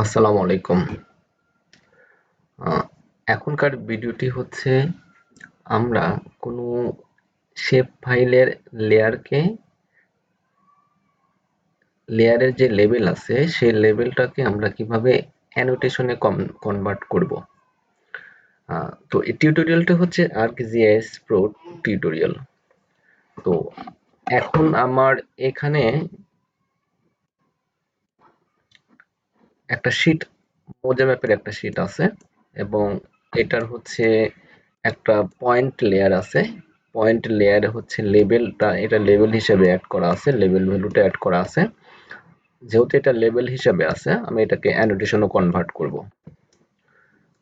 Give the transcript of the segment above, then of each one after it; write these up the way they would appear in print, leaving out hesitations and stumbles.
আসসালামু আলাইকুম। এখনকার ভিডিওটি হচ্ছে আমরা কোনো শেপ ফাইলের লেয়ারকে লেয়ারের যে লেবেল আছে সেই লেবেলটাকে আমরা কিভাবে অ্যানোটেশনে কনভার্ট করব। তো এই টিউটোরিয়ালটা হচ্ছে ArcGIS Pro টিউটোরিয়াল। তো এখন আমার এখানে একটা শীট মোজা ম্যাপের একটা শীট আছে এবং এটার হচ্ছে একটা পয়েন্ট লেয়ার আছে। পয়েন্ট লেয়ারে হচ্ছে লেবেলটা, এটা লেবেল হিসেবে অ্যাড করা আছে, লেবেল ভ্যালুটা অ্যাড করা আছে। যেহেতু এটা লেবেল হিসেবে আছে, আমি এটাকে অ্যানোটেশনও কনভার্ট করব।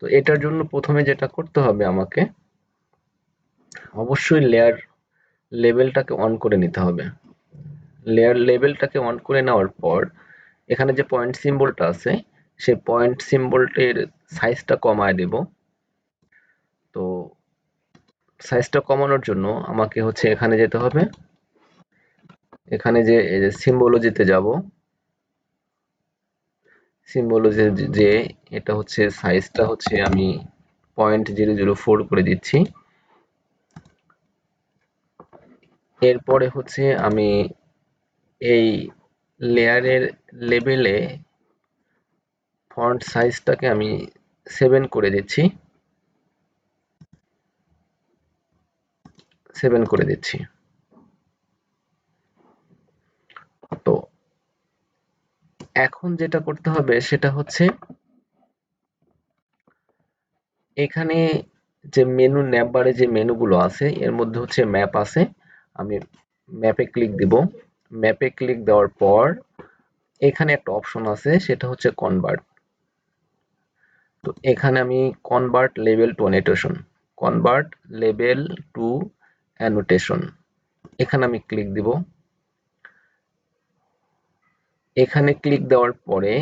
তো এটার জন্য প্রথমে যেটা করতে হবে আমাকে অবশ্যই লেয়ার লেবেলটাকে অন করে নিতে হবে। লেয়ার লেবেলটাকে অন করে নেওয়ার পর এখানে যে পয়েন্ট সিম্বলটা আছে সেই পয়েন্ট সিম্বলটির সাইজটা কমায় দেব। তো সাইজটা কমানোর জন্য আমাকে হচ্ছে এখানে যেতে হবে, এখানে যে সিম্বলজিতে যাব, সিম্বলজি যে এটা হচ্ছে সাইজটা হচ্ছে আমি 0.004 করে দিচ্ছি। এরপরে হচ্ছে আমি এই লেয়ারের লেবেলে ফন্ট সাইজটাকে আমি 7 করে দিচ্ছি, 7 করে দিচ্ছি। তো এখন যেটা করতে হবে সেটা হচ্ছে এখানে যে মেনু ন্যাপবারে যে মেনুগুলো আছে এর মধ্যে হচ্ছে ম্যাপ আছে। আমি ম্যাপে ক্লিক দিব। ম্যাপে ক্লিক দেওয়ার পর এখানে একটা অপশন আছে সেটা হচ্ছে কনভার্ট। তো এখানে আমি convert label to annotation, convert label to annotation, এখানে আমি ক্লিক দিব। এখানে ক্লিক দেওয়ার পরে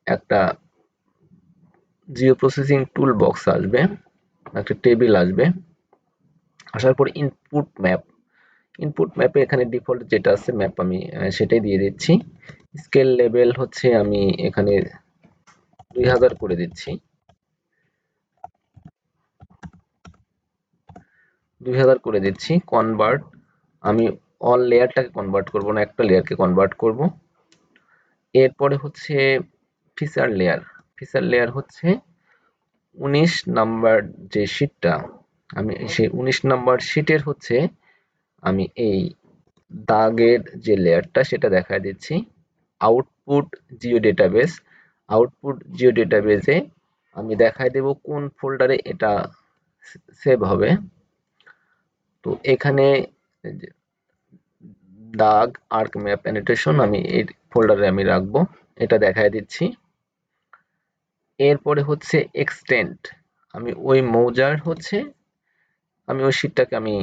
একটা জিও প্রসেসিং টুল বক্স আসবে, একটা টেবিল আসবে। আসার পর ইনপুট ম্যাপ, ইনপুট ম্যাপে এখানে ডিফল্ট যেটা আছে ম্যাপ আমি সেটাই দিয়ে দিচ্ছি। স্কেল লেভেল হচ্ছে আমি এখানে 2000 করে দিচ্ছি, 2000 করে দিচ্ছি। কনভার্ট, আমি অল লেয়ারটাকে কনভার্ট করব না, একটা লেয়ারকে কনভার্ট করব। এরপরে হচ্ছে ফিচার লেয়ার, ফিচার লেয়ার হচ্ছে 19 নাম্বার যে শীটটা, আমি সেই 19 নাম্বার শীটের হচ্ছে আমি এই দাগের যে লেয়ারটা সেটা দেখায় দিচ্ছি। Output geo database, output geo ডেটাবেসে আমি দেখায় দেব কোন ফোল্ডারে এটা সেভ হবে। তো এখানে দাগ আর্ক ম্যাপ অ্যানোটেশন আমি এই ফোল্ডারে আমি রাখবো, এটা দেখায় দিচ্ছি। এরপরে হচ্ছে এক্সটেন্ড, আমি ওই মৌজার হচ্ছে আমি ওই শীটটাকে আমি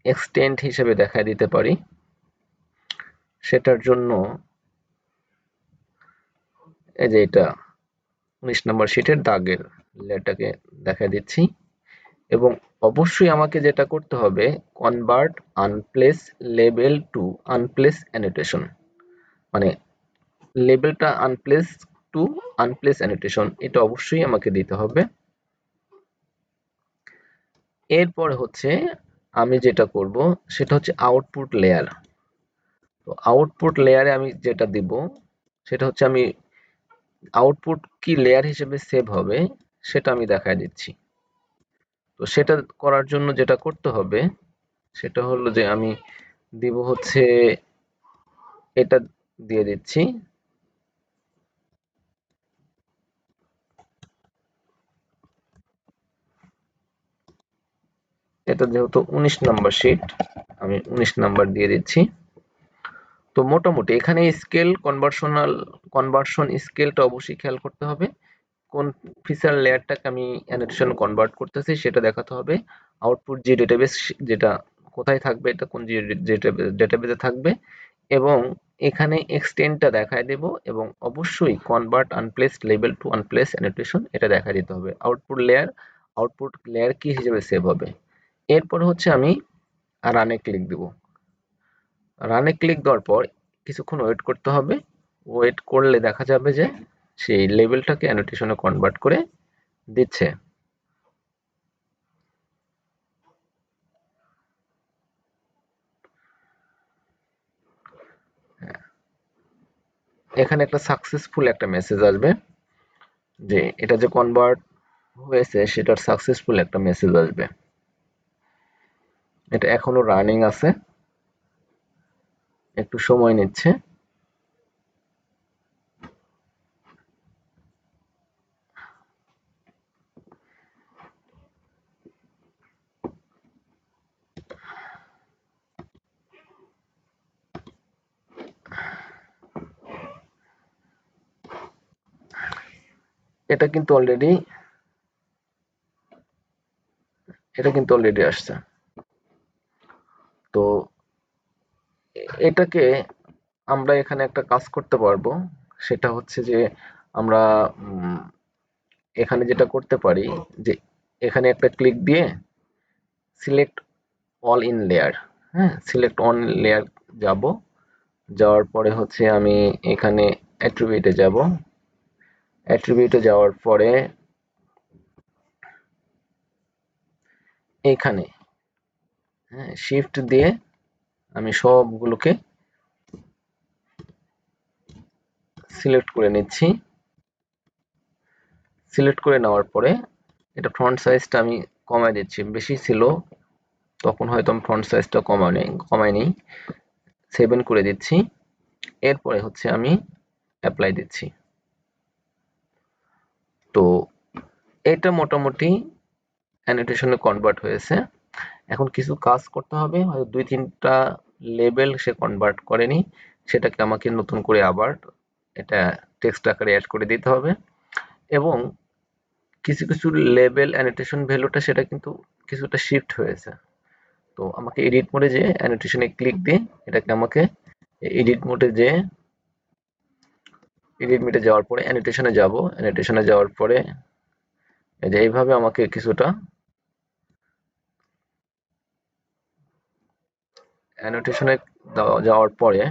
এক্সটেন্ড হিসেবে দেখায় দিতে পারি। সেটার জন্য এই যে এটা 19 নম্বর শীটের দাগের লেয়ারটাকে দেখায় দিচ্ছি। এবং অবশ্যই আমাকে যেটা করতে হবে কনভার্ট আনপ্লেস লেবেল টু আনপ্লেস অ্যানোটেশন, মানে লেবেলটা আনপ্লেস টু আনপ্লেস অ্যানোটেশন, এটা অবশ্যই আমাকে দিতে হবে। এরপরে হচ্ছে আমি যেটা করব সেটা হচ্ছে আউটপুট লেয়ার। তো আউটপুট লেয়ারে আমি যেটা দিব সেটা হচ্ছে আমি আউটপুট কি লেয়ার হিসেবে সেভ হবে সেটা আমি দেখায় দিচ্ছি। তো সেটা করার জন্য যেটা করতে হবে সেটা হলো যে আমি দিব হচ্ছে এটা দিয়ে দিচ্ছি। এটা যেহেতু 19 নাম্বার শীট, আমি 19 নাম্বার দিয়ে দিচ্ছি। তো মোটামুটি এখানে স্কেল কনভার্সন স্কেলটা অবশ্যই খেয়াল করতে হবে। কোন ফিচার লেয়ারটাকে আমি অ্যানোটেশন কনভার্ট করতেছি সেটা দেখাতে হবে। আউটপুট যে ডেটাবেস যেটা কোথায় থাকবে, এটা কোন ডেটাবেসে থাকবে, এবং এখানে এক্সটেন্ডটা দেখায় দেব এবং অবশ্যই কনভার্ট আনপ্লেস লেবেল টু আনপ্লেস অ্যানোটেশন এটা দেখা দিতে হবে। আউটপুট লেয়ার কি হিসেবে সেভ হবে। এরপর হচ্ছে আমি রানে ক্লিক দেব। রানে ক্লিক দেওয়ার পর কিছুক্ষণ ওয়েট করতে হবে। ওয়েট করলে দেখা যাবে যে সেই লেবেলটাকে অ্যানোটেশনে কনভার্ট করে দিচ্ছে। এখানে একটা সাকসেসফুল একটা মেসেজ আসবে যে এটা যে কনভার্ট হয়েছে সেটার সাকসেসফুল একটা মেসেজ আসবে। এটা এখনো রানিং আছে, একটু সময় নিচ্ছে। এটা কিন্তু অলরেডি আসছে। তো এটাকে আমরা এখানে একটা কাজ করতে পারবো, সেটা হচ্ছে যে আমরা এখানে যেটা করতে পারি যে এখানে একটা ক্লিক দিয়ে সিলেক্ট অল ইন লেয়ার, হ্যাঁ, সিলেক্ট অন লেয়ার যাব, যাওয়ার পরে হচ্ছে আমি এখানে অ্যাট্রিবিউটে যাব, অ্যাট্রিবিউটে যাওয়ার পরে এখানে হ্যাঁ শিফট দিয়ে আমি সবগুলোকে সিলেক্ট করে নিচ্ছি। সিলেক্ট করে নেওয়ার পরে এটা ফ্রন্ট সাইজটা আমি কমায় দিচ্ছি, বেশি ছিল তখন হয়তো আমি ফ্রন্ট সাইজটা কমাই নেই, 7 করে দিচ্ছি। এরপরে হচ্ছে আমি অ্যাপ্লাই দিচ্ছি। তো এটা মোটামুটি অ্যানোটেশনে কনভার্ট হয়েছে। এখন কিছু কাজ করতে হবে, হয়তো 2-3টা লেবেল সে কনভার্ট করেনি, সেটাকে আমাকে নতুন করে আবার এটা টেক্সট আকারে অ্যাড করে দিতে হবে। এবং কিছু কিছু লেবেল অ্যানোটেশন ভ্যালুটা সেটা কিন্তু কিছুটা শিফট হয়েছে। তো আমাকে এডিট মোডে যে অ্যানোটেশনে ক্লিক দিয়ে এটাকে আমাকে এডিট মোডে যে এডিট মোডে যাওয়ার পরে অ্যানোটেশনে যাব, অ্যানোটেশনে যাওয়ার পরে এই যে এইভাবে আমাকে কিছুটা অ্যানোটেশনে যাওয়ার পরে